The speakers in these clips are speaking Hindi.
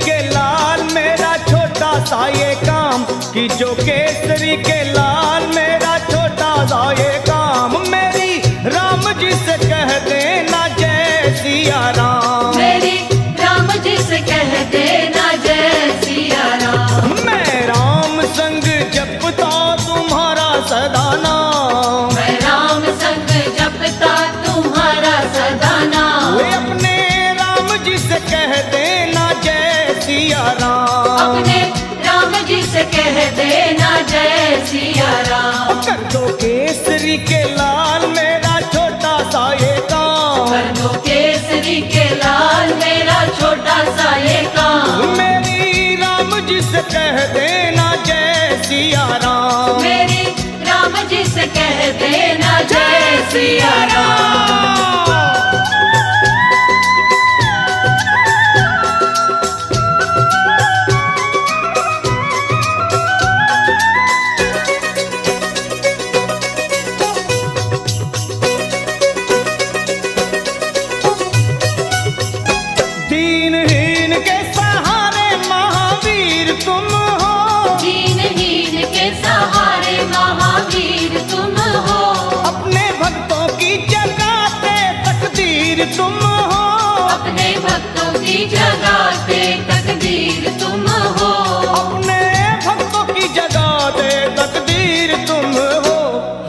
के लाल मेरा छोटा सा ये काम, कि जो केसरी के लाल मेरा छोटा सा ये काम, मेरी राम जी से कह देना जय सिया राम, मेरी राम जी से कह देना जय सिया राम। मैं राम संग जपता तुम्हारा सदा नाम, मैं राम संग जपता तुम्हारा सदा नाम। वे अपने राम जी से कह देना जय सिया राम, अपने राम जी से कह देना जय सिया राम। कर दो केसरी के लाल मेरा छोटा सा ये काम, कर दो केसरी के लाल मेरा छोटा सा ये काम, मेरी राम जी से कह देना जय सिया राम, मेरी राम जी से कह देना जय सिया राम। दीनहीन के सहारे महावीर तुम हो, दीनहीन के सहारे महावीर तुम हो, अपने भक्तों की जगाते तकदीर तुम हो, अपने भक्तों की जगाते तकदीर तुम हो, अपने भक्तों की जगाते तकदीर तुम हो,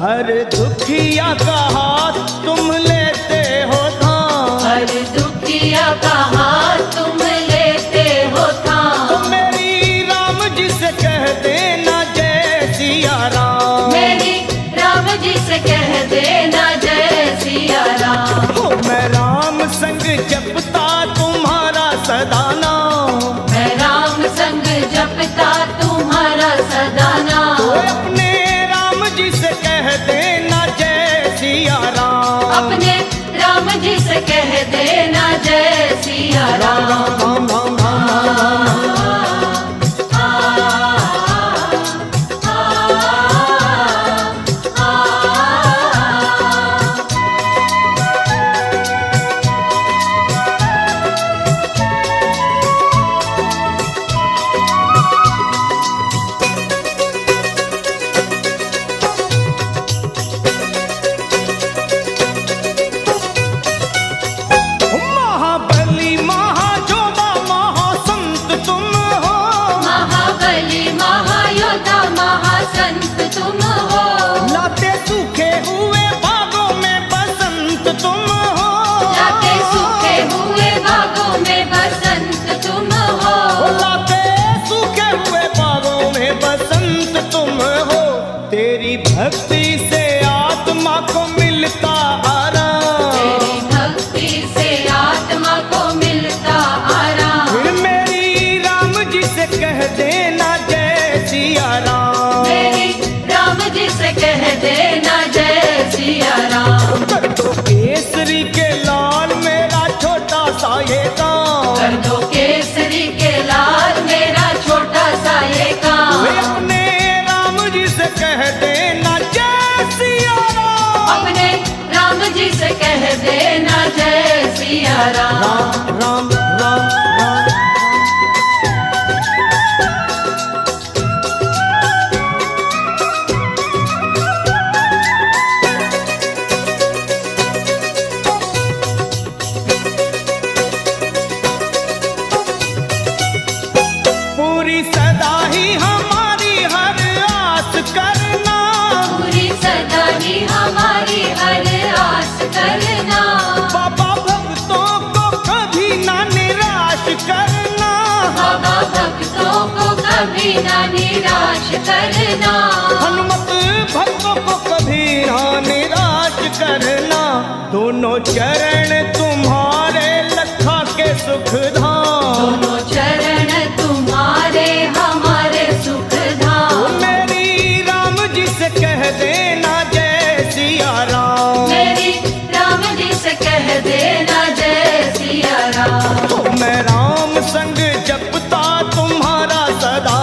हर दुखिया का हाथ तुम लेते हो थाम, हर दुखिया का हाथ तुम लेते हो थाम, तो मेरी राम जी से कह देना जय सिया राम, मेरी राम जी से कह देना जय सिया राम। हो मैं राम संग जपता तुम्हारा सदा नाम, मैं राम संग जपता तुम्हारा सदा तो नाम, अपने राम जी से कह देना जय सिया राम, अपने राम जी से कह देना जय सिया राम राम। राम राम राम राम राम। महाबली महाजोधा महासंत तुम हो, महाबली महायोद्धा महासंत तुम हो, लाते सूखे हुए बागों में बसंत तुम हो, लाते सूखे हुए बागों में बसंत तुम हो, लाते सूखे हुए बागों में बसंत तुम हो, तेरी भक्ति से आत्मा को मिलता आराम, तेरी भक्ति से आत्मा को मिलता आराम, फिर मेरी राम जी से कह देना जय सिया राम, मेरी राम जी से कह देना जय सिया राम। कर दो केसरी के लाल मेरा छोटा सा ये काम, कर दो केसरी के लाल मेरा छोटा सा ये काम, वे अपने राम जी से कह देना जय सिया राम, अपने राम जी से कह देना जय सिया राम। राम राम राम राम। पूरी सदा ही हमारी हर आस करना, पूरी सदा ही हमारी हर आस करना, बाबा भक्तों को कभी ना निराश करना, बाबा भक्तों को कभी ना निराश करना, हनुमत भक्तों को कभी ना निराश करना, दोनों चरण तुम्हारे लखा के सुख धाम, दोनों चरण तुम्हारे हमारे सुख धाम, मेरी राम जी से कह देना जय सिया राम, मेरी राम जी से कह देना जय सिया राम। तो मैं राम संग जपता तुम्हारा सदा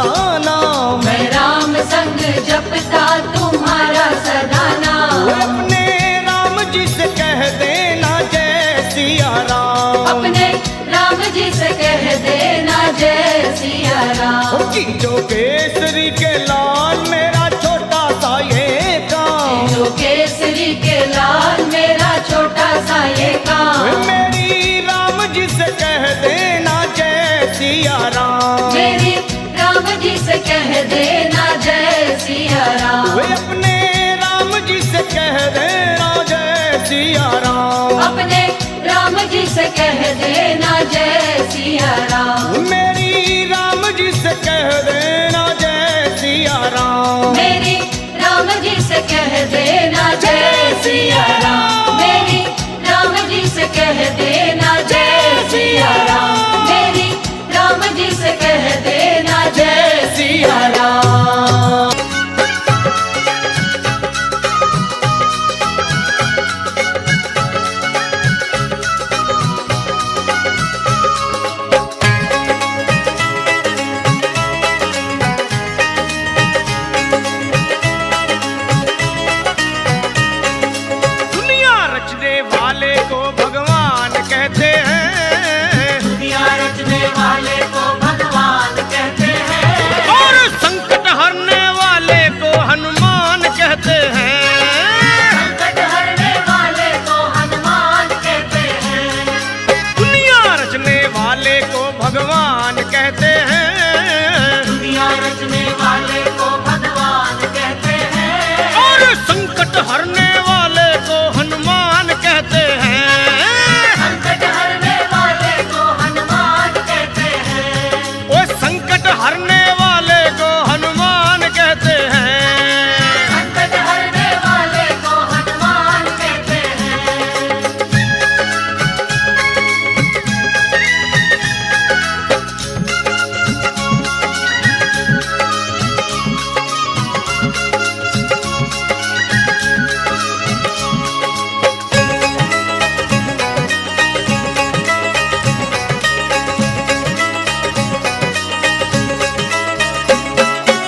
नाम, मैं राम संग जपता तुम्हारा सदा नाम, अपने राम जी से कह देना जय सिया राम, अपने राम जी से राम। की जो केसरी के लाल मेरा छोटा सा ये काम, जो केसरी के लाल मेरा छोटा सा ये काम। मेरी राम जी से कह देना जय सिया राम। मेरी राम जी से कह देना जय सिया राम। वे अपने राम जी से कह देना जय सिया राम। अपने राम जी से कह देना जय सिया राम। मेरी राम जी से कह देना जय सिया राम। मेरी राम जी से कह देना जय सिया राम। मेरी राम जी से कह देना जय सिया राम। मेरी राम जी से कह देना जय सिया राम। दुनिया रचने वाले को भगवान कहते हैं, दुनिया रचने वाले को भगवान कहते हैं। और संकट हरने वाले को हनुमान कहते हैं। संकट हरने वाले को हनुमान कहते हैं। दुनिया रचने वाले को भगवान कहते हैं, दुनिया रचने वाले को भगवान कहते हैं। और संकट हरने वाले को हनुमान कहते हैं। संकट हरने वाले को हनुमान कहते हैं। वो संकट हरने वाले को हनुमान कहते हैं। संकट हरने वाले को हनुमान कहते हैं।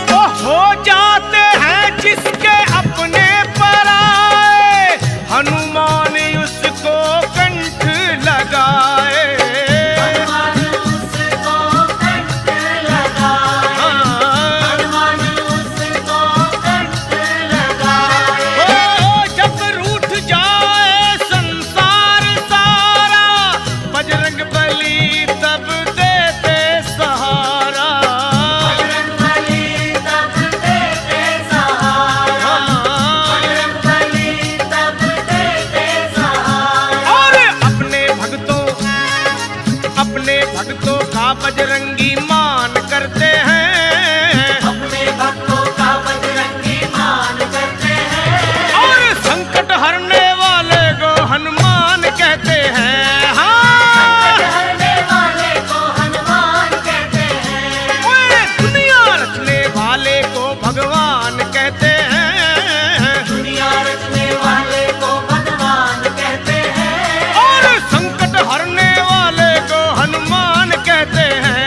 वो हो जाते हैं जिसके अपने पर आए, हनुमान उसको कंठ लगाए। हनुमान उसको कंठ लगाए। हनुमान उसको कंठ लगाए। ओ जब रूठ जाए संसार सारा, बजरंग बली तब देते सहारा। बजरंग बली तब देते सहारा। बजरंग बली तब देते सहारा। और अपने भक्तों का बजरंगी मान करते हैं। अपने भक्तों का बजरंगी मान करते हैं। और संकट हरने वाले को हनुमान कहते हैं। हाँ, संकट हरने वाले को हनुमान कहते हैं। ओए दुनिया रचने वाले को भगवान कहते हैं। दुनिया रचने वाले को भगवान कहते हैं। और संकट हरने वाले को हनुमान कहते हैं।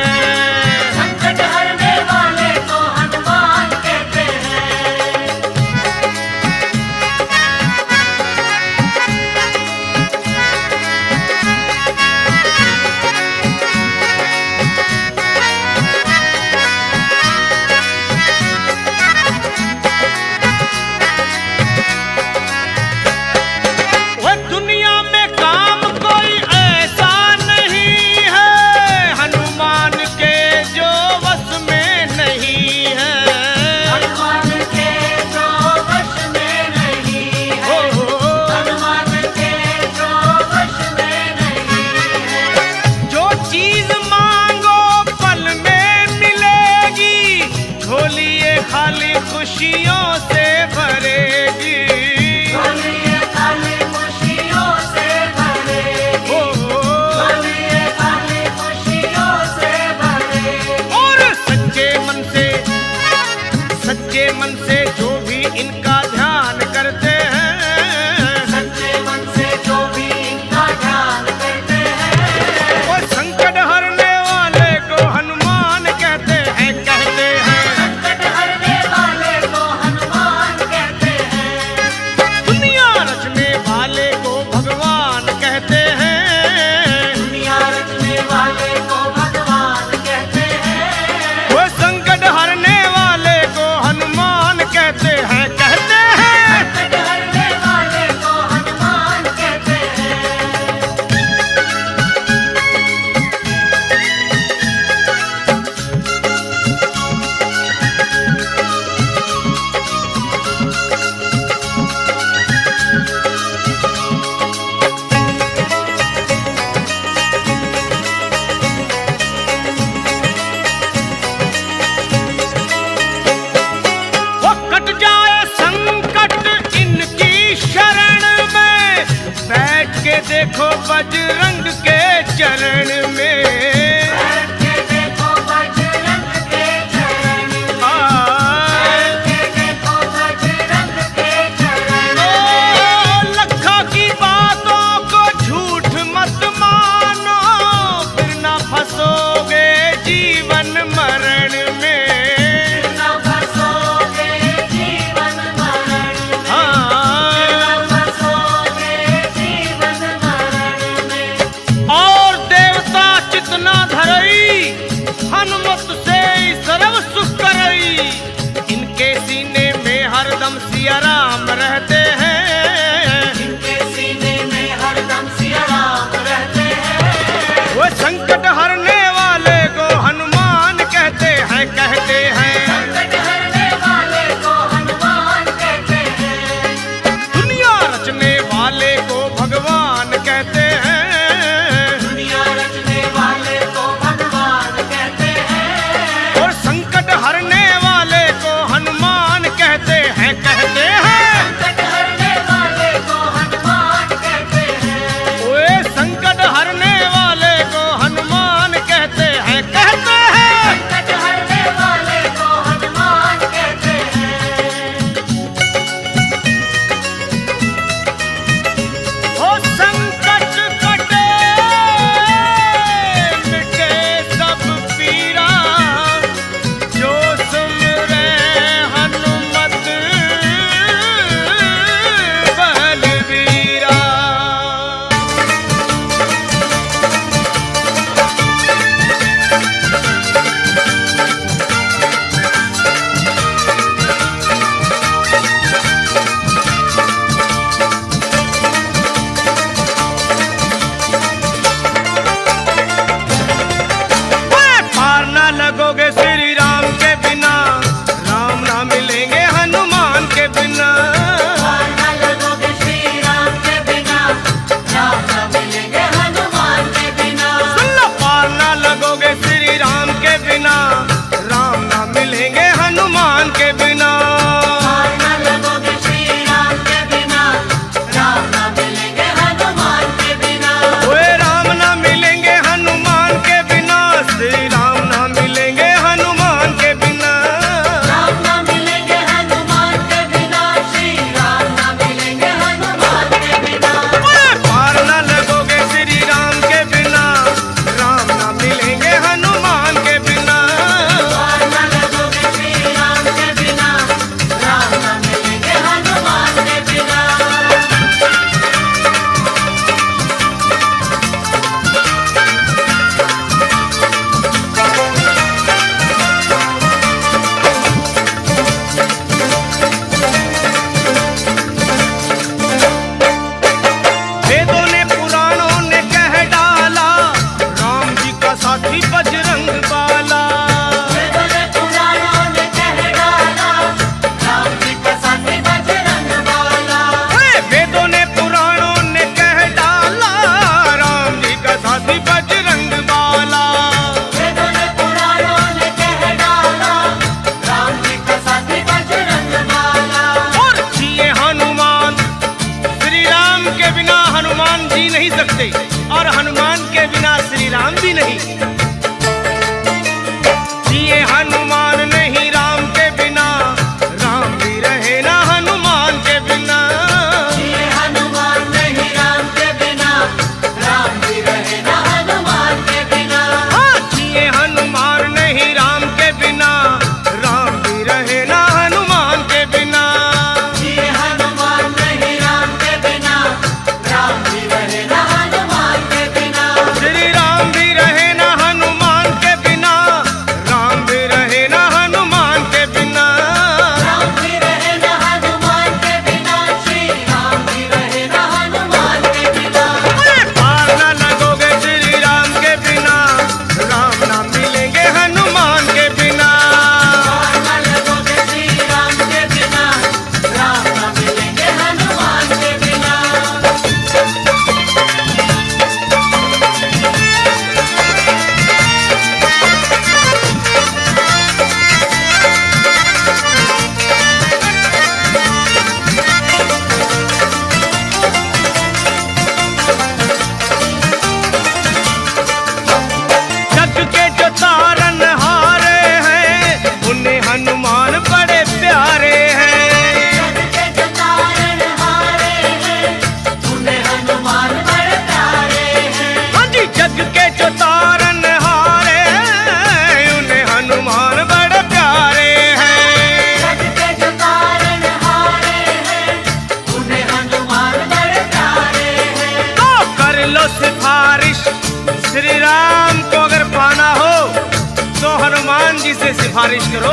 जी से सिफारिश करो।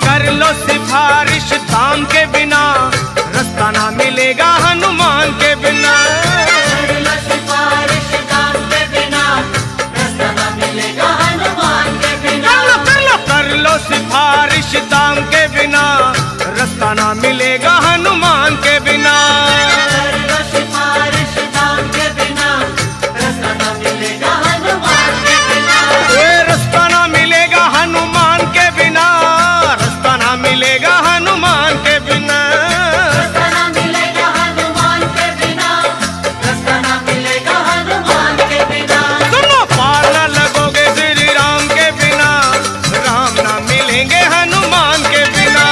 कर लो सिफारिश धाम के बिना, रास्ता ना मिलेगा हनुमान के बिना। कर लो सिफारिश धाम के बिना, रास्ता ना मिलेगा हनुमान के बिना। कर लो सिफारिश धाम के बिना, रास्ता ना मिलेगा हनुमान के बिना। कर लो सिफारिश धाम के बिना, रास्ता ना मिलेगा हनुमान के बिना। रास्ता ना मिलेगा हनुमान के बिना, रास्ता ना मिलेगा हनुमान के बिना। रास्ता ना मिलेगा हनुमान के बिना, रास्ता ना मिलेगा हनुमान के बिना। सुनो पार न लगोगे श्री राम के बिना, राम ना मिलेंगे हनुमान के बिना।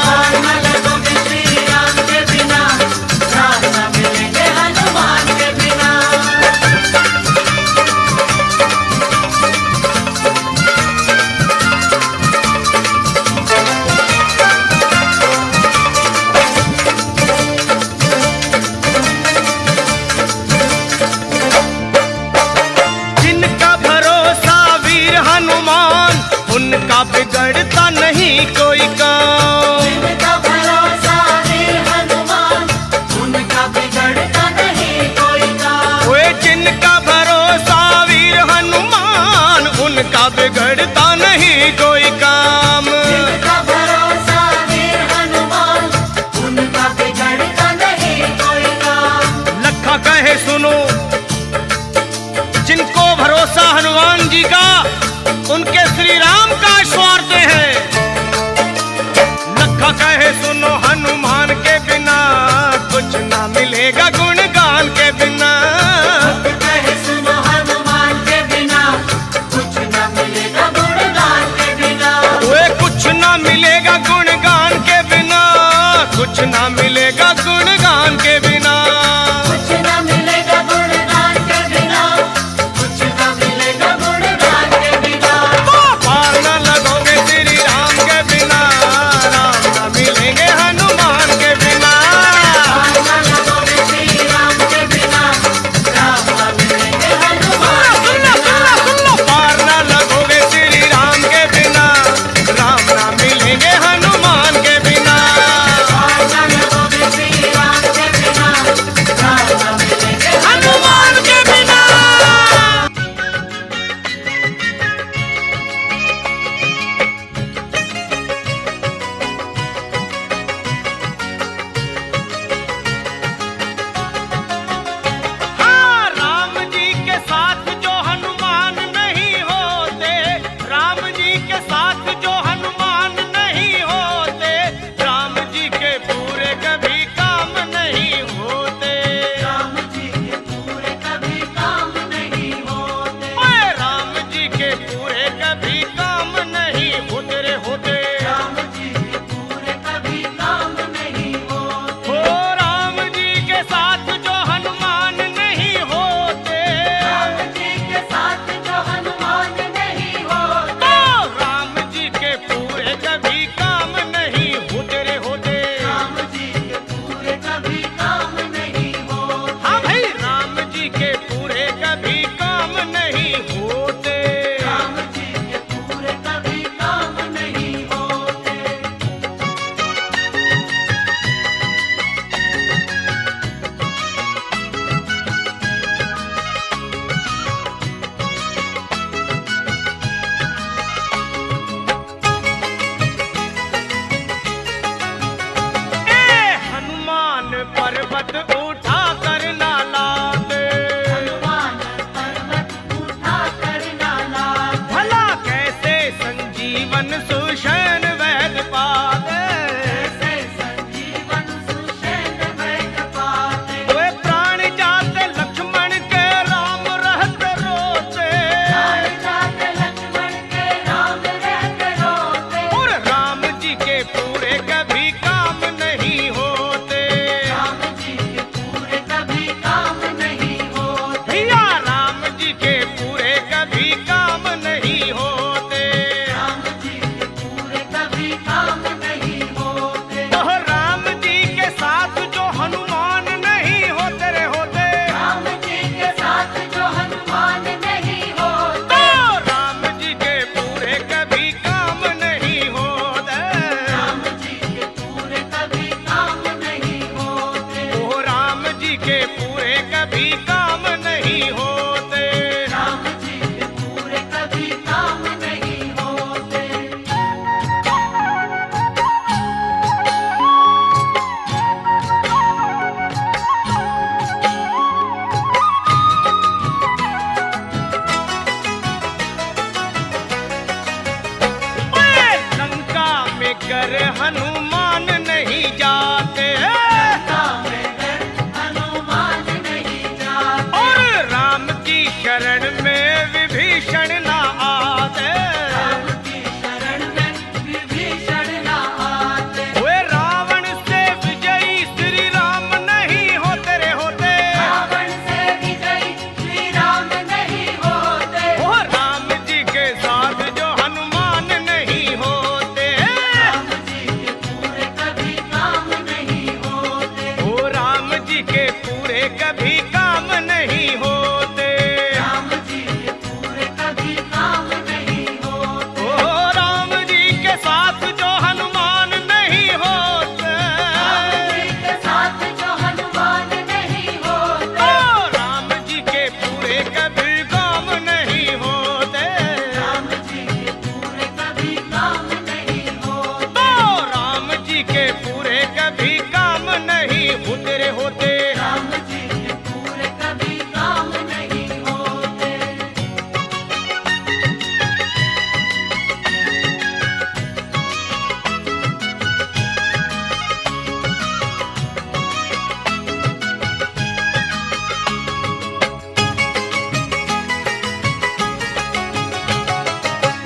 पार न लगोगे श्री राम के बिना, राम ना मिलेंगे हनुमान के बिना। जिनका भरोसा वीर हनुमान, उनका बिगड़ता नहीं कोई काम। जिनका भरोसा वीर हनुमान, उनका बिगड़ता नहीं कोई काम। ओए जिनका भरोसा वीर हनुमान, उनका बिगड़ता नहीं कोई काम। जिनका भरोसा वीर हनुमान, उनका बिगड़ता नहीं कोई काम। लखा कहे सुनो, जिनको भरोसा हनुमान जी का, उनके श्री राम का स्वार्थ है। लखा कहे सुनो हनुमान के बिना, कुछ ना मिलेगा गुणगान के बिना। कहे सुनो हनुमान के बिना, कुछ न मिलेगा गुणगान के बिना। वे कुछ ना मिलेगा गुणगान के बिना, कुछ ना मिलेगा गुणगान के बिना। कुछ न मिलेगा गुणगान के बिना, कुछ न मिलेगा गुणगान के बिना। पार डर हनुमान नहीं जाते, लंका में डर हनुमान नहीं जाते, और राम की शरण में विभीषण ना आते। राम की शरण में विभीषण न आते, वे रावण से विजयी श्री राम नहीं होते रे होते। रावण से विजयी श्री राम नहीं होते, वो राम जी के साथ जो हनुमान नहीं होते, राम जी के पूरे कभी काम नहीं होते, वो राम जी के पूरे कभी काम नहीं होते। राम जी के पूरे कभी काम नहीं होते, ओ राम जी के साथ जो हनुमान नहीं होते, राम जी के साथ जो हनुमान नहीं होते, ओ राम जी के पूरे कभी काम नहीं होते, राम जी के पूरे कभी काम नहीं होते, तो राम जी के पूरे कभी काम नहीं होते रे होते। राम जी के पूरे कभी काम नहीं होते।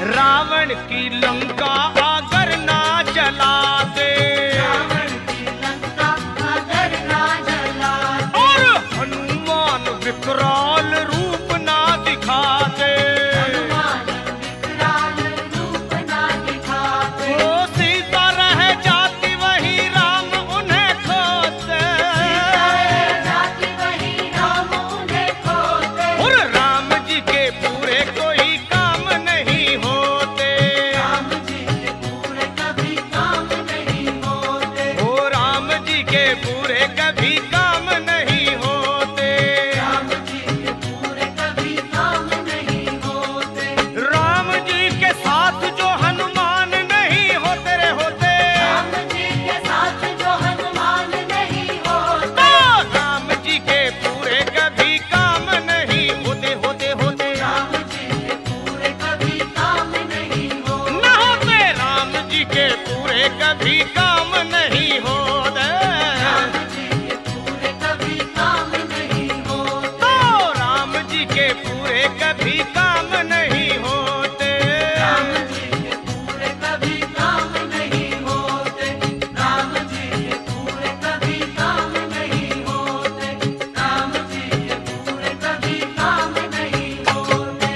रावण की लंका अगर ना जलाते, रावण की लंका अगर ना जलाते, और हनुमान विकराल रूप ना दिखाते, हनुमान विकराल रूप ना दिखाते, वो सीता रह जाती वही राम उन्हें खोते, सीता रह जाती वही राम उन्हें खोते, और राम जी के पूरे कोई काम नहीं होते, राम जी के पूरे कभी काम नहीं होते, ओ राम जी के पूरे कभी काम नहीं होते। राम जी के पूरे कभी काम नहीं होते, राम जी के साथ जो हनुमान नहीं होते रे होते, राम जी के साथ जो हनुमान नहीं होते, तो राम जी के पूरे कभी काम नहीं होते होते होते। राम जी के पूरे कभी काम नहीं होते, न होते राम जी के पूरे कभी काम नहीं होते, राम जी के पूरे कभी काम नहीं होते, तो राम जी के पूरे कभी काम नहीं होते। राम जी के पूरे कभी काम नहीं होते, राम जी के पूरे कभी काम नहीं होते, राम जी के पूरे कभी काम नहीं होते।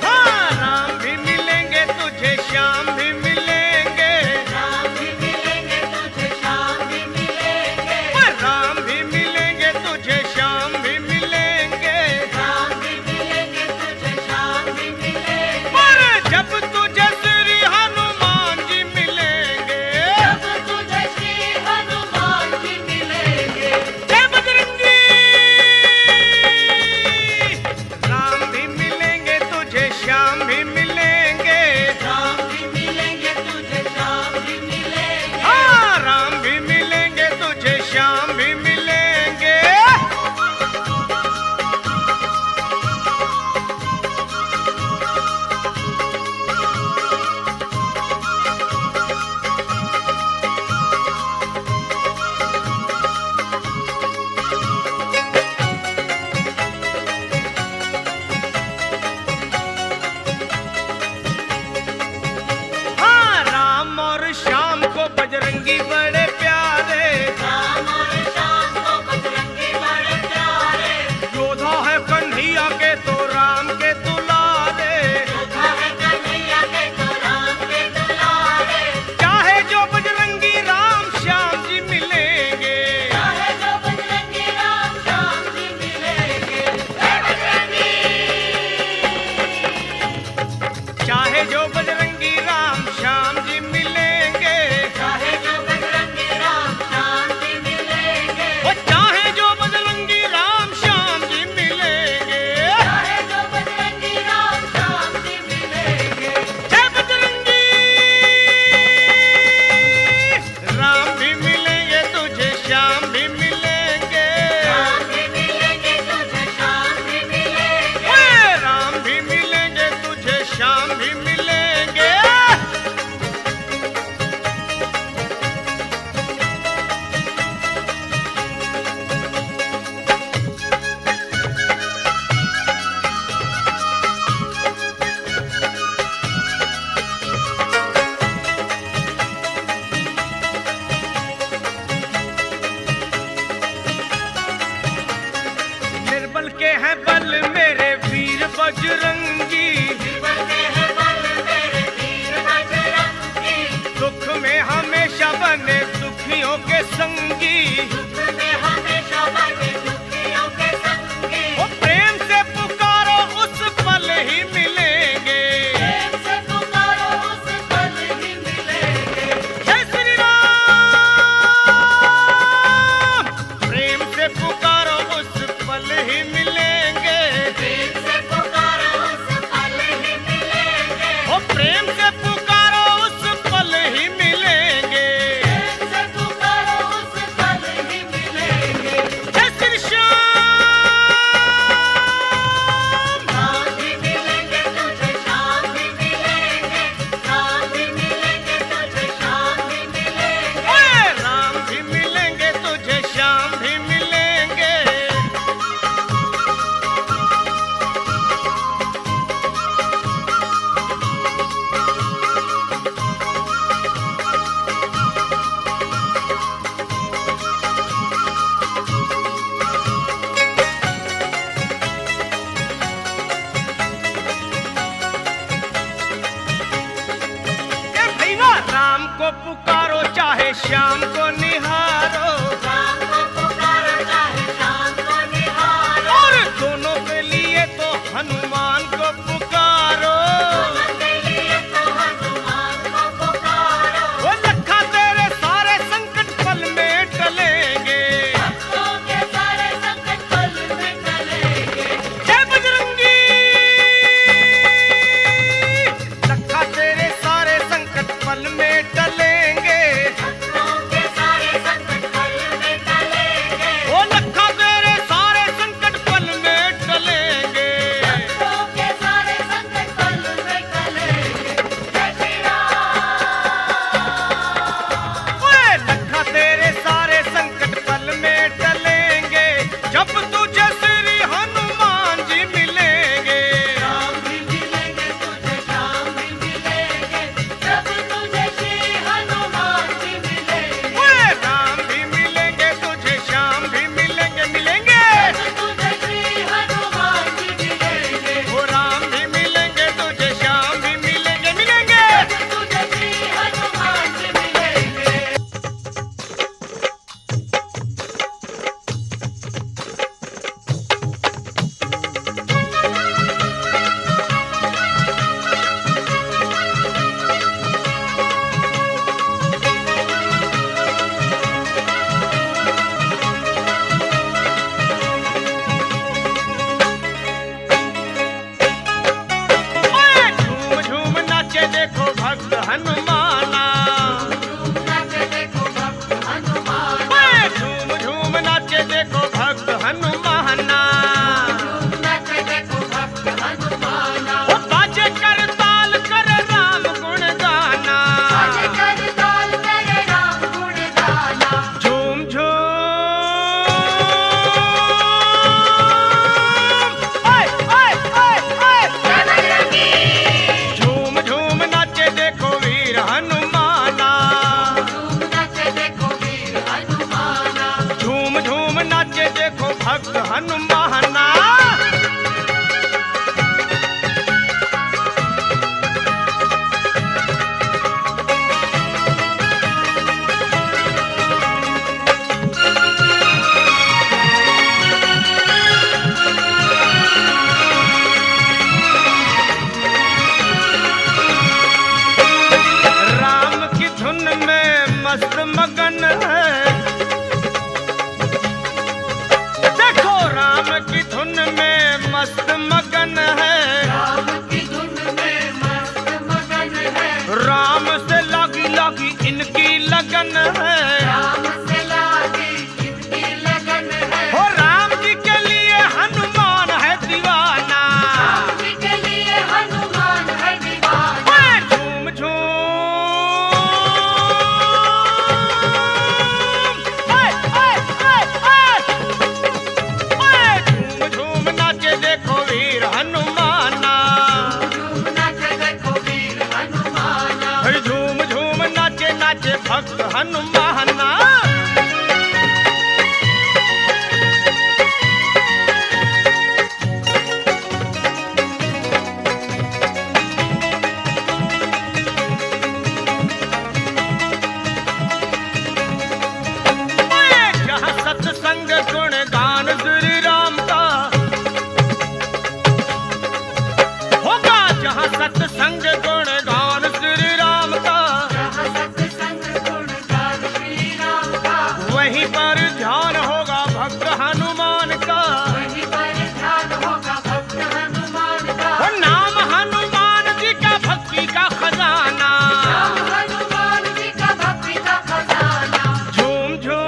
हाँ, राम भी मिलेंगे तुझे, श्याम भी मिलेंगे, राम भी मिलेंगे तुझे, श्याम भी मिलेंगे, राम भी मिलेंगे तुझे, श्याम भी मिलेंगे, राम भी मिलेंगे तुझे, श्याम भी मिलेंगे, पर जब तुझे श्री हनुमान जी मिलेंगे, जब तुझे श्री हनुमान जी मिलेंगे, जय बजरंगी। राम भी मिलेंगे तुझे, श्याम भी मिलेंगे, राम भी मिलेंगे तुझे, श्याम भी मिलेंगे, हाँ राम भी मिलेंगे तुझे, श्याम भी मिलेंगे। हाँ राम और श्याम को बजरंगी बड़े प्यारे, राम और श्याम को बजरंगी बड़े प्यारे, योद्धा है कन्हैया के तो राम के दुलारे, योद्धा है कन्हैया के तो राम के दुलारे, चाहे जो बजरंगी राम श्याम जी मिलेंगे, चाहे जो बजरंगी राम श्याम जी मिलेंगे, जय बजरंगी, चाहे जो बजरंगी राम श्याम जी मिलेंगे, चाहे जो बजरंगी राम श्याम जी मिलेंगे, वो चाहे जो बजरंगी राम श्याम जी मिलेंगे, चाहे जो बजरंगी राम श्याम जी मिलेंगे, जय बजरंगी। भी मिलेंगे। निर्बल के हैं बल मेरे वीर बजरंगी, दुख में हमेशा बने दुखियों के संगी। ओ प्रेम से पुकारो उस पल ही मिलेंगे। जय श्री राम। प्रेम से पुकारो उस पल ही मिलेंगे। ओ प्रेम से पुकारो उस पल ही मिलेंगे। जय श्री श्याम। ओए राम भी मिलेंगे तुझे, श्याम भी मिलेंगे। ए भैया राम को पुकारो चाहे श्याम को निहारो, और दोनों के लिए तो हनुमान को पुकारो। वो लखा तेरे सारे संकट पल में टलेंगे। जय बजरंगी। लखा तेरे सारे संकट पल में टलेंगे। वो लखा तेरे सारे संकट पल में टलेंगे। ओए लखा तेरे सारे संकट पल में टलेंगे। जब तुझे श्री हनुमान जी मिलेंगे। ओए राम भी मिलेंगे तुझे, श्याम भी मिलेंगे मिलेंगे। ओ राम भी मिलेंगे तुझे, श्याम भी मिलेंगे मिलेंगे। ओए झूम झूम नाचे देखो भक्त हनुमाना। ओए झूम झूम नाचे देखो भक्त हनुमाना। ओ बाजे कर ताल कर राम गुण गाना। झूम झूम ओए ओए ओए ओए। झूम झूम नाचे देखो वीर हनुमाना। झूम झूम नाचे देखो भक्त हनुमाना। राम की धुन में मस्त मगन है। देखो राम की धुन में मस्त मगन है। राम से लागी लागी इनकी लगन है। हो राम जी के लिए हनुमान है दीवाना। भक्त हनुमाना। जहाँ सत्संग गुण गान श्री राम का होगा, जहाँ सत्संग गुण गान श्री राम का, जहाँ सत्संग गुण गान श्री राम का, वहीं पर ध्यान होगा भक्त हनुमान का। वहीं पर ध्यान होगा भक्त हनुमान का। वो नाम हनुमान जी का भक्ति का खजाना, राम हनुमान जी का भक्ति का खजाना। झूम झूम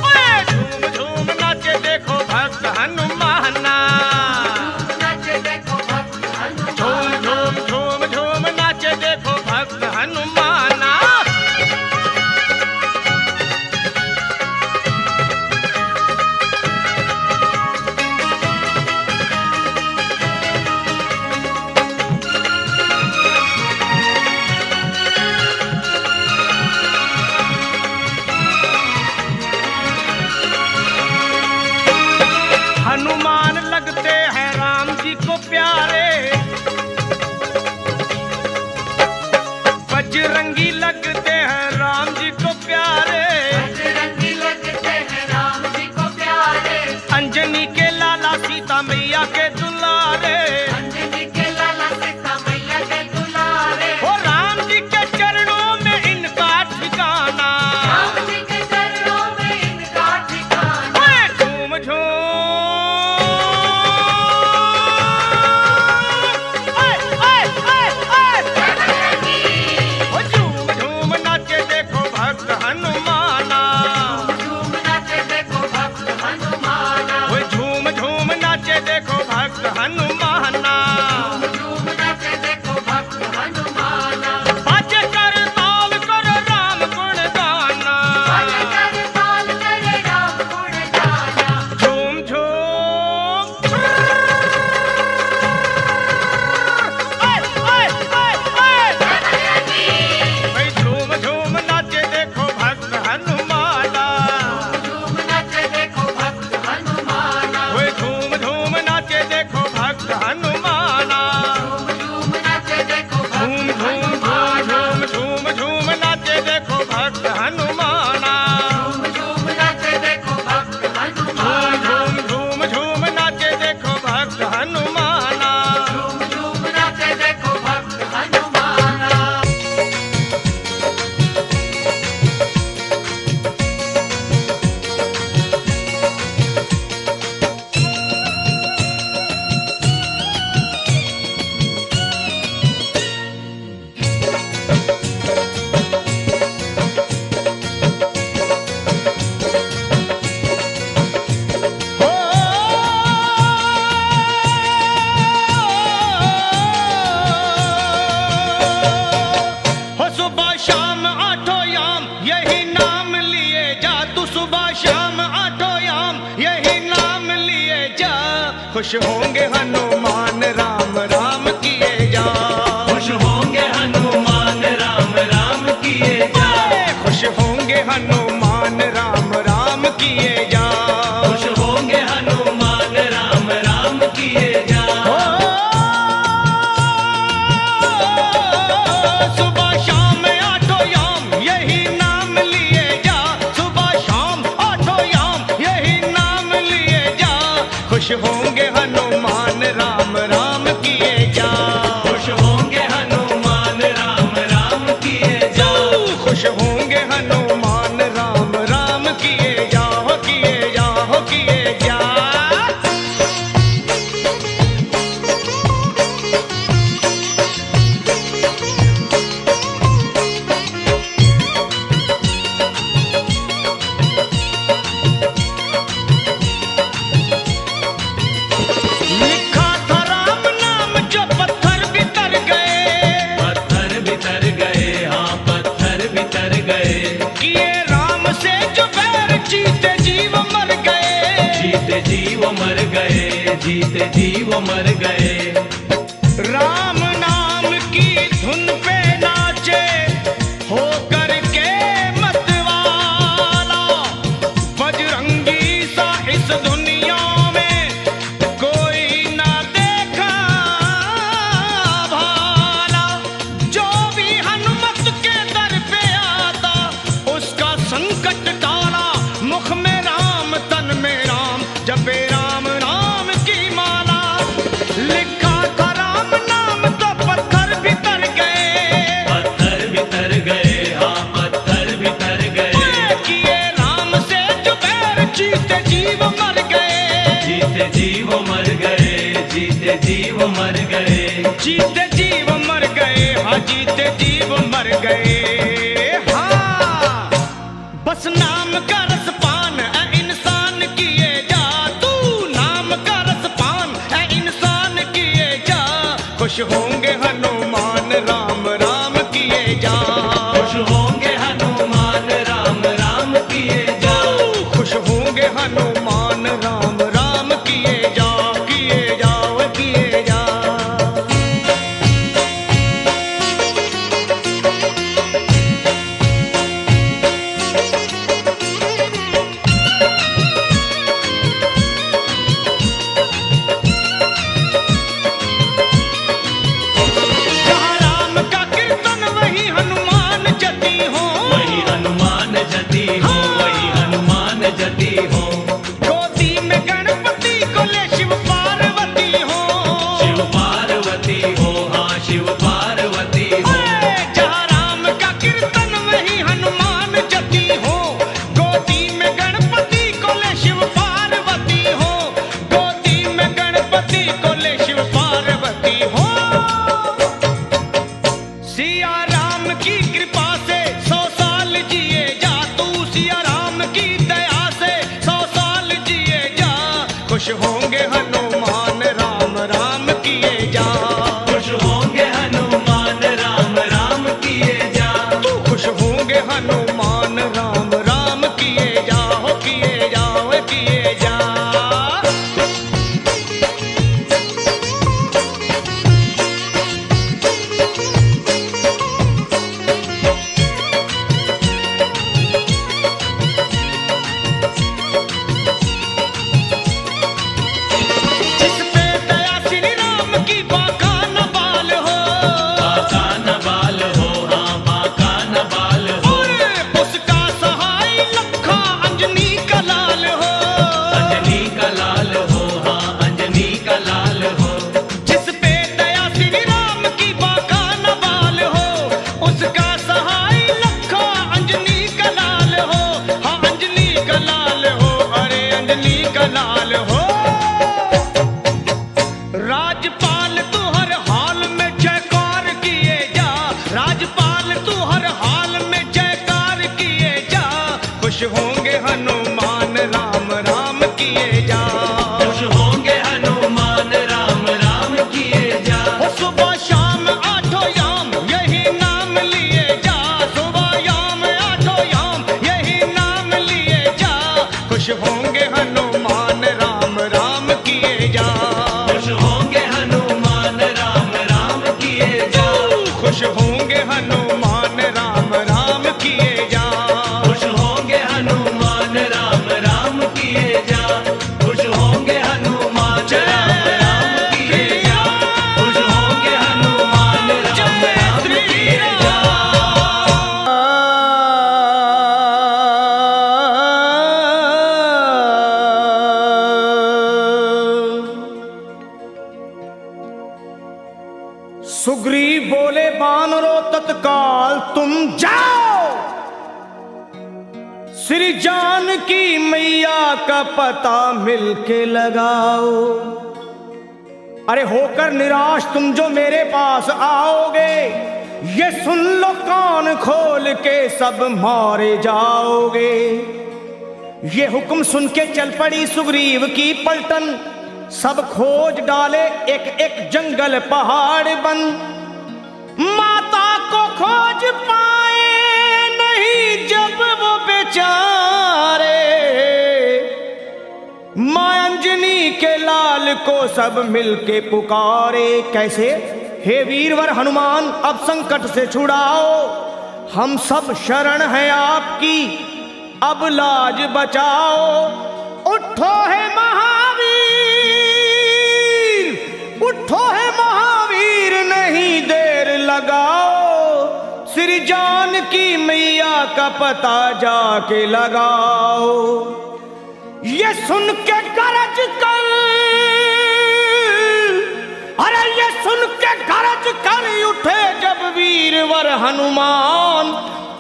ओए झूम झूम नाचे देखो भक्त हनुमाना। नाचे देखो भक्त झूम हनुमान। झूम झूम झूम नाचे देखो भक्त हनुमाना। हनुमान लगते हैं राम जी को प्यारे, बजरंगी लगते हैं राम जी को प्यारे, बजरंगी लगते हैं राम जी को प्यारे। अंजनी के लाला सीता मैया के दुलारे। अंजनी के लाला सीता मैया के दुलारे। ओ राम जी के चरणों में इनका ठिकाना। राम जी के चरणों में इनका ठिकाना। ओए झूम झूम ओए ओए ओए ओए ओ झूम झूम नाचे देखो भक्त हनुमाना। झूम नाचे देखो भक्त हनुमाना। ओ झूम झूम नाचे देखो भक्त हनुमाना। झूम नाचे देखो भक्त हनुमाना। बाजे कर ताल कर राम गुण गाना। भले कर ताल करे राम गुण गाना। झूम झूम ओए ओए ओए ओए भाई झूम झूम नाचे देखो भक्त हनुमाना। झूम नाचे देखो भक्त हनुमाना। ओए झूम झूम नाचे देखो भक्त हनुमाना। झूम नाचे देखो झूम भक्त झूम हनुमाना। झूम झूम झूम नाचे देखो भक्त हनुमाना। झूम नाचे देखो भक्त हनुमाना। झूम झूम नाचे देखो भक्त हनुमाना। झूम नाचे देखो भक्त हनुमाना। हो सुबह शाम आठों याम यही नाम लिए जा। तू सुबह शाम आठों याम यही नाम लिए जा। खुश होंगे हनुमान राम राम किए जा। खुश होंगे हनुमान राम राम किए जा। खुश होंगे हनुमान राम राम किए जा। खुश होंगे हनुमान राम राम किए जा। सुबह शाम आठों याम यही नाम लिए जा। सुबह शाम आठों याम यही नाम लिए जा। खुश होंगे हनुमान राम राम किए जा। खुश होंगे हनुमान राम राम किए जा। खुश होंगे हनुमान राम राम किए जा। हो किए जा, हो किए जा। जीते जी वो मर गए, जीते जी वो मर गए। राम नाम की धुन पे नाचे हो करके मतवाला, बजरंगी सा इस दुनिया में कोई ना देखा भाला। जो भी हनुमत के दर पे आता उसका संकट टाला, मुख में राम तन में राम, जपे राम नाम की माला। लिखा था राम नाम तो पत्थर भीतर गए, पत्थर भीतर गए, हाँ पत्थर भीतर गए। किए राम से जो बैर जीते जीव मर गए, जीते जी वो मर गए, जीते जी वो मर गए। जीते जीव मर गए, हाँ जीते जीव मर गए। हाँ बस नाम का रसपान ऐ इंसान किए जा, तू नाम का रसपान ऐ इंसान किए जा। खुश होंगे हनुमान राम राम किए जा, खुश होंगे हनुमान राम राम किए जा। खुश होंगे हनुमान राम राम किए जा, किए जाओ किए जा। जहाँ राम का कीर्तन वही हनुमान जती हो, वही हनुमान जती हो, वही हनुमान जती हो। गोदी में गणपति को ले शिव पार्वती हो, शिव पार्वती हो, हाँ शिव पार्वती हो। जहाँ राम का कीर्तन वही हनुमान जती हो। गोदी में गणपति को ले शिव पार्वती हो, गोदी में गणपति को ले शिव पार्वती हो। सिया राम की कृपा से 100 साल जिए जा, तू सिया राम की दया से 100 साल जिए जा। खुश होंगे हनुमान राम राम किए जा, खुश होंगे हनुमान राम राम किए जा। तू खुश होंगे हनुमान राम राम किए जा, हो किए जा, हो किए जा। जिस पे दया श्री राम की बाका न बाल हो, बाका न बाल हो, हाँ बाका न बाल हो। उसका सहाय लखा अंजनी का लाल हो, अंजनी का लाल हो, हाँ अंजनी का लाल हो। जिस पे दया श्री राम की बाका न बाल हो, उसका सहाय लखा अंजनी का लाल हो, हाँ अंजनी का लाल हो, अरे अंजनी का लाल हो। राजपाल तू हर हाल में जयकार किए जा, राजपाल तू हर हाल में जयकार किए जा। खुश होंगे हनुमान राम राम किए जा, खुश होंगे हनुमान राम राम किए जा। हो सुबह शाम आठों याम यही नाम लिए जा, सुबह याम आठों याम यही नाम लिए जा। खुश होंगे हनुमान राम राम किए जा, खुश होंगे हनुमान राम राम किए जा। खुश होंगे हनुमान राम राम किए जा। खुश होंगे हनुमान राम राम किए जा। खुश होंगे हनुमान राम राम किए जा। खुश होंगे हनुमान राम राम किए जा। सुग्रीव बोले बानरों तत्काल तुम जाओ, श्री जानकी मैया का पता मिलके लगाओ। अरे होकर निराश तुम जो मेरे पास आओगे, ये सुन लो कान खोल के सब मारे जाओगे। ये हुक्म सुन के चल पड़ी सुग्रीव की पलटन, सब खोज डाले एक एक जंगल पहाड़ बन। माता को खोज पाए नहीं जब वो बेचारे, मां अंजनी के लाल को सब मिलके पुकारे। कैसे? हे वीरवर हनुमान, अब संकट से छुड़ाओ, हम सब शरण हैं आपकी, अब लाज बचाओ। उठो है महावीर, उठो है महावीर, नहीं देर लगाओ, श्री जानकी मैया का पता जाके लगाओ। ये सुन के गरज कर, अरे ये सुन के गरज कर उठे जब वीरवर हनुमान,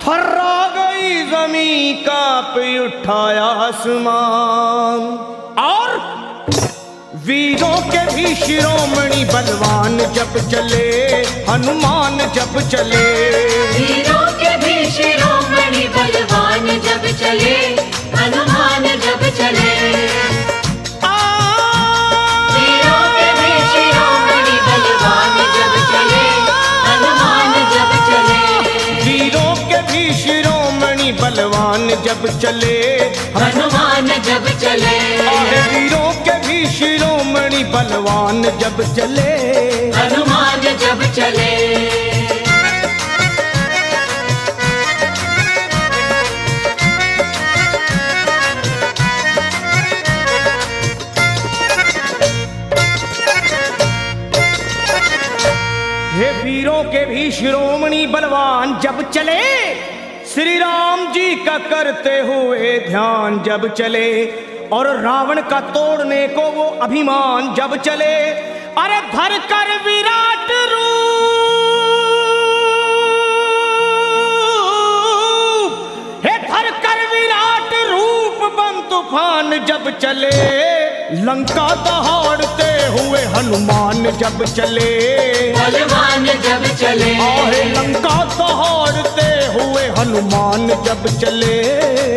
थर्रा गई जमीन कांप उठाया आसमान। और वीरों के भी शिरोमणि बलवान जब चले, हनुमान जब चले। वीरों के भी शिरोमणि बलवान जब चले, हनुमान जब चले। वीरों के भी शिरोमणि बलवान जब चले, हनुमान जब चले। वीरों के भी शिरोमणि बलवान जब चले, हनुमान जब चले। वीरों के भी शिरोमणि बलवान जब चले, हनुमान जब चले। हे वीरों के भी शिरोमणि बलवान जब चले, श्री राम जी का करते हुए ध्यान जब चले, और रावण का तोड़ने को वो अभिमान जब चले। अरे धर कर विराट रूप, हे धर कर विराट रूप, बन तूफान जब चले, लंका दहाड़ते हुए हनुमान जब चले। बलवान जब चले। आहे लंका दहाड़ते हुए हनुमान जब चले,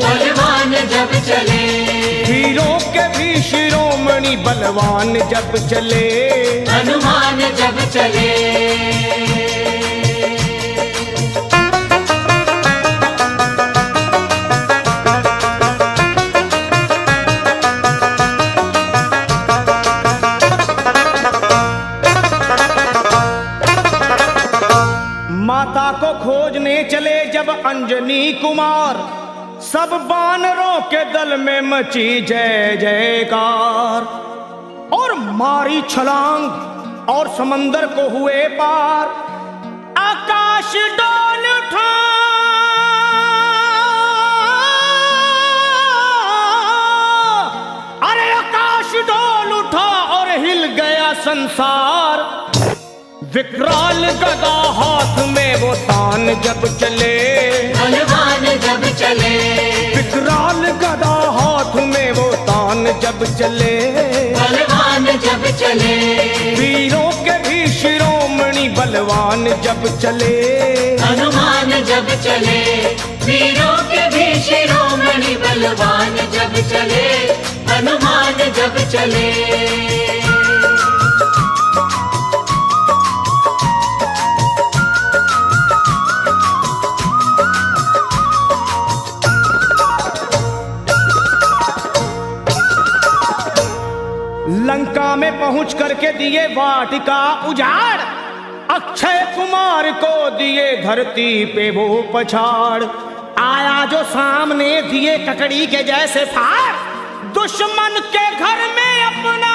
बलवान जब चले। वीरों के भी शिरोमणि बलवान जब चले, हनुमान जब चले। माता को खोजने चले जब अंजनी कुमार, सब बानरों के दल में मची जय जयकार, और मारी छलांग और समंदर को हुए पार। आकाश डोल उठा, अरे आकाश डोल उठा और हिल गया संसार। विकराल गदा हाथ में वो तान जब चले, बलवान जब चले। विकराल गदा हाथ में वो तान जब चले, बलवान जब चले। वीरों के भी शिरोमणि बलवान जब चले, हनुमान जब चले। वीरों के भी शिरोमणि बलवान जब चले, हनुमान जब चले। लंका में पहुंच करके दिए वाटिका उजाड़, अक्षय कुमार को दिए धरती पे वो पछाड़। आया जो सामने दिए ककड़ी के जैसे फाड़, दुश्मन के घर में अपना,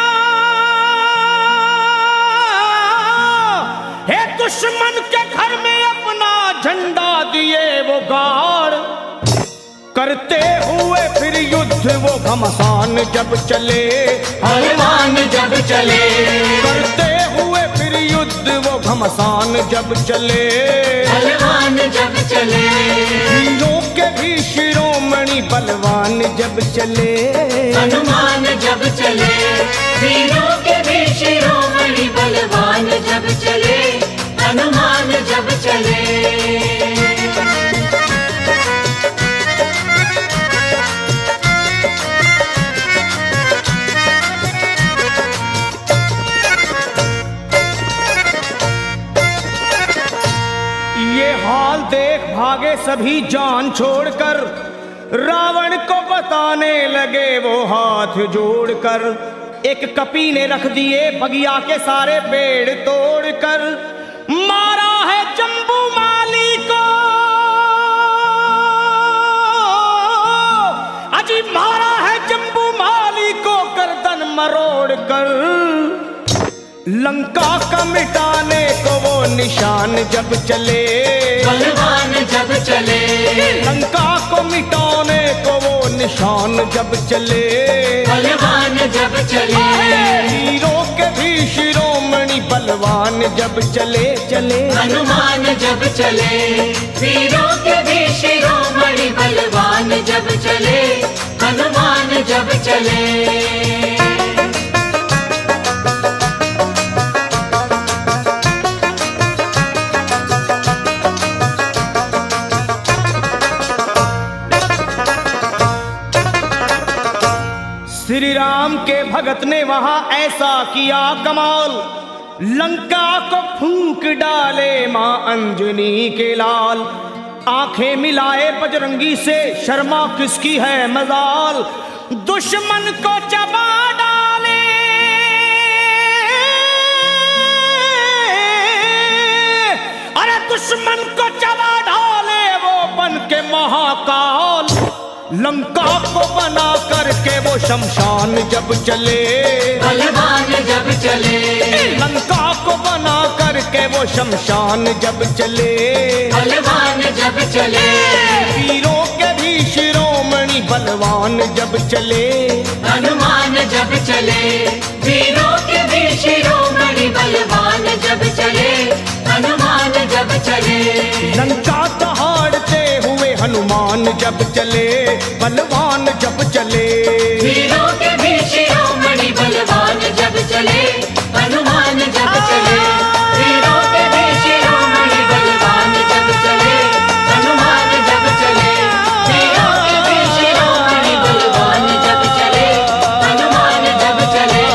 हे दुश्मन के घर में अपना झंडा दिए वो गाड़। करते हुए फिर युद्ध वो घमसान जब चले, हनुमान जब चले। करते हुए फिर युद्ध वो घमसान जब चले, हनुमान जब चले। वीरों के भी शिरोमणि बलवान जब चले, हनुमान जब चले। वीरों के भी शिरोमणि बलवान जब चले, हनुमान जब चले। ये हाल देख भागे सभी जान छोड़कर, रावण को बताने लगे वो हाथ जोड़कर, एक कपी ने रख दिए बगिया के सारे पेड़ तोड़कर, मारा है जम्बू माली को, अजी मारा है जम्बू माली को गर्दन मरोड़ कर। लंका का मिटाने को वो निशान जब चले, बलवान जब चले, लंका को मिटाने को वो निशान जब चले, बलवान जब चले, हीरों के भी शिरोमणि बलवान जब चले चले, हनुमान जब चले, वीरों के भी शिरोमणि बलवान जब चले, हनुमान जब चले। श्री राम के भगत ने वहां ऐसा किया कमाल, लंका को फूंक डाले मां अंजनी के लाल, आंखें मिलाए बजरंगी से शर्मा किसकी है मजाल, दुश्मन को चबा डाले, अरे दुश्मन को चबा डाले वो बन के महाकाल, लंका को बना करके वो शमशान जब चले, बलवान जब चले, लंका को बना करके वो शमशान जब चले, बलवान जब चले, वीरों के भी शिरोमणि बलवान जब चले, हनुमान जब चले, वीरों के भी शिरोमणि बलवान जब चले, हनुमान जब चले, लंका दहाड़ते हुए हनुमान जब चले, बलवान जब चले, वीरों के भी शिरोमणि बलवान जब चले, हनुमान जब चले, वीरों के भी शिरोमणि बलवान जब चले, हनुमान जब चले, वीरों के भी शिरोमणि बलवान जब चले, हनुमान जब चले।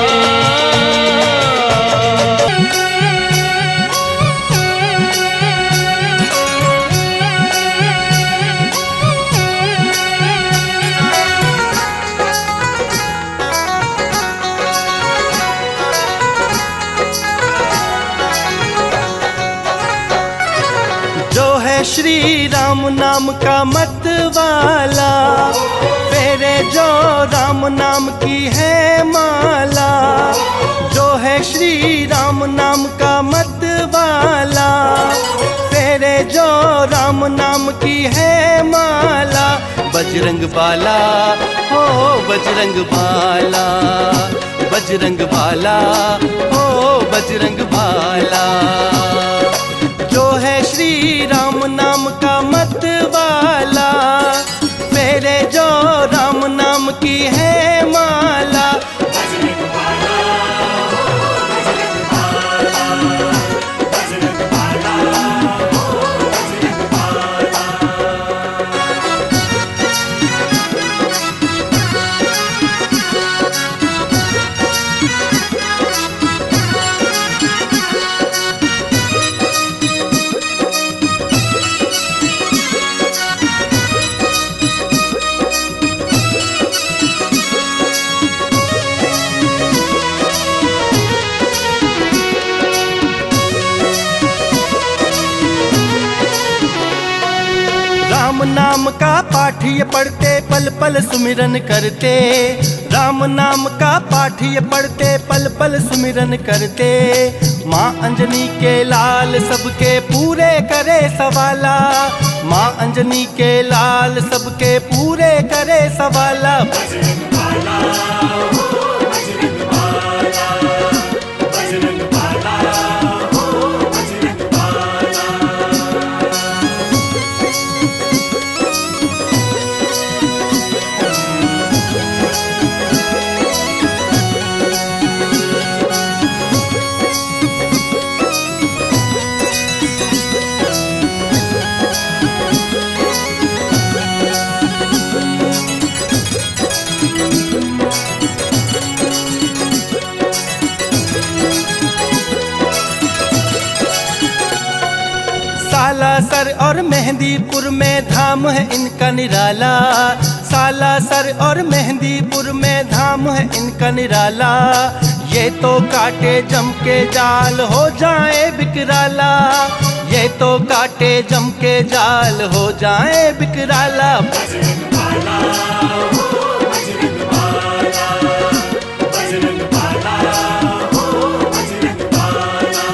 श्री राम नाम का मत वाला, फेरे जो राम नाम की है माला, जो है श्री राम नाम का मत वाला, फेरे जो राम नाम की है माला, बजरंग बाला हो बजरंग बाला, बजरंग बाला हो बजरंग बाला, जो है श्री राम नाम का मत वाला, फेरे जो राम नाम की है माला, बजरंग बाला हो बजरंग बाला, बजरंग बाला हो बजरंग बाला। राम नाम का पाठ ये पढ़ते पल पल सुमिरन करते, राम नाम का पाठ ये पढ़ते पल पल सुमिरन करते, माँ अंजनी के लाल सबके पूरे करे सवाला, माँ अंजनी के लाल सबके पूरे करे सवाला, बजरंग बाला हो बजरंग बाला, बजरंग बाला हो बजरंग बाला। मेहंदीपुर में धाम है इनका निराला, सालासर और मेहंदीपुर में धाम है इनका निराला। ये तो काटे जम के जाल हो जाए बिकराला, ये तो काटे जम के जाल हो जाए बिकराला। बजरंग बाला हो बजरंग बाला, बजरंग बाला हो बजरंग बाला।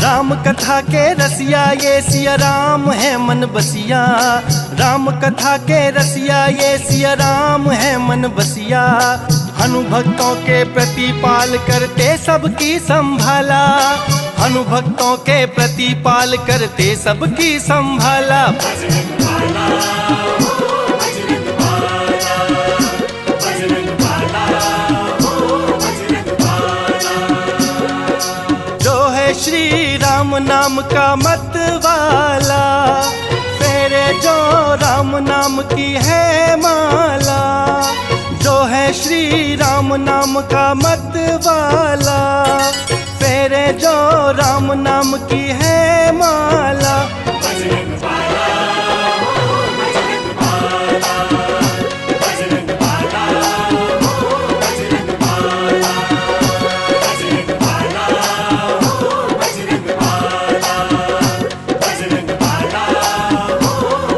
राम कथा के रसिया ये सिया राम है मन बसिया, राम कथा के रसिया ये सिया राम है मन बसिया। हनुभक्तों के प्रतिपाल करते सबकी संभाला, हनुभक्तों के प्रतिपाल करते सबकी संभाला। बजरंग बाला हो बजरंग बाला, बजरंग बाला हो बजरंग बाला। जो है श्री राम नाम का मत वाला, फेरे जो राम नाम की है माला। जो है श्री राम नाम का मत वाला, फेरे जो राम नाम की है माला। बजरंग बाला हो बजरंग बाला, बजरंग बाला हो बजरंग बाला, बजरंग बाला हो बजरंग बाला, बजरंग बाला हो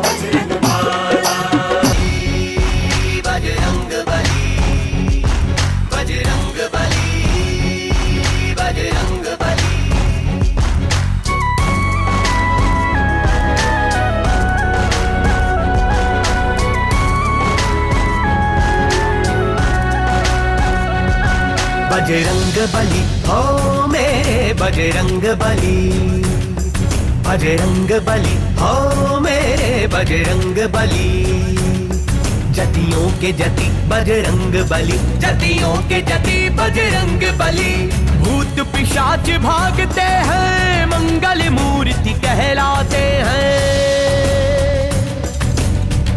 बजरंग बाला। बजरंग बली, बजरंग बली, बजरंग बली। बजरंग बली हो मेरे बजरंग बली, बजरंग बली हो मेरे बजरंग बली। जतियों के जति बजरंग बली, जतियों के जति बजरंग बली। भूत पिशाच भागते हैं, मंगल मूर्ति कहलाते हैं।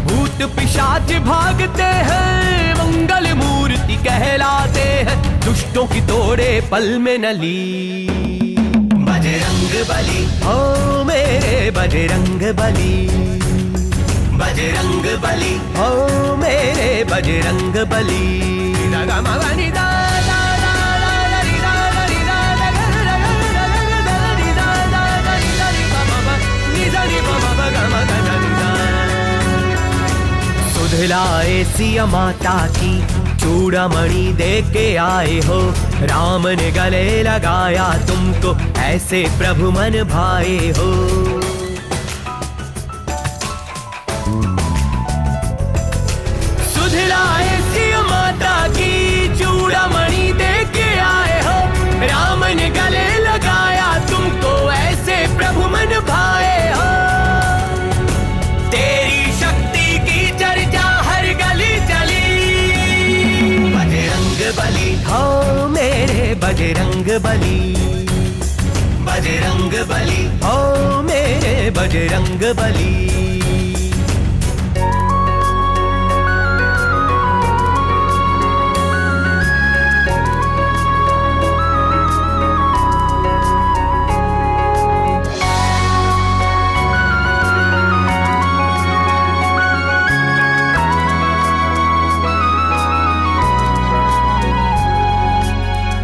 भूत पिशाच भागते हैं, मंगल मूर्ति कहलाते हैं। दुष्टों की तोड़े पल में नली। बजरंग बली हो मेरे बजरंग बली, बजरंग बली हो मेरे बजरंग बली। सुधलाए सिया माता की चूड़ामणि दे के आए हो। राम ने गले लगाया तुमको, ऐसे प्रभु मन भाए हो। सुधलाए सिया माता की चूड़ामणि दे के आए हो। राम ने गले लगाया तुमको, ऐसे प्रभु मन भाए हो। तेरी शक्ति की चर्चा हर गली चली। बजरंग बली हो मेरे बजरंग बली, बजरंग बली हो मेरे बजरंग बली।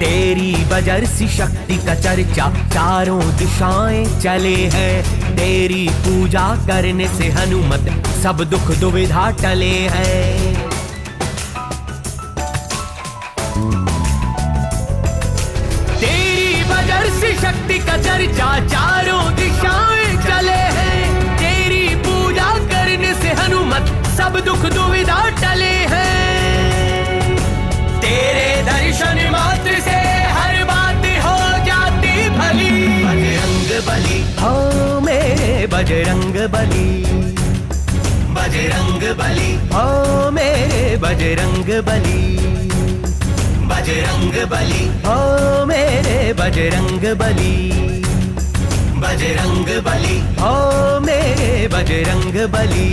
तेरी बजरसी शक्ति का चर्चा चारों दिशाएं चले हैं। तेरी पूजा करने से हनुमत सब दुख दुविधा टले हैं। तेरी बजरसी शक्ति का चर्चा चारों दिशाएं चले हैं। तेरी पूजा करने से हनुमत सब दुख दुविधा टले हैं। तेरे दर्शन मात्र से हर बात हो जाती भली। बजरंग बली हो मेरे बजरंग बली, बजरंग बली हो मेरे बजरंग बली, बजरंग बली, ओ मेरे बजरंग बली, बजरंग बली, ओ मेरे बजरंग बली।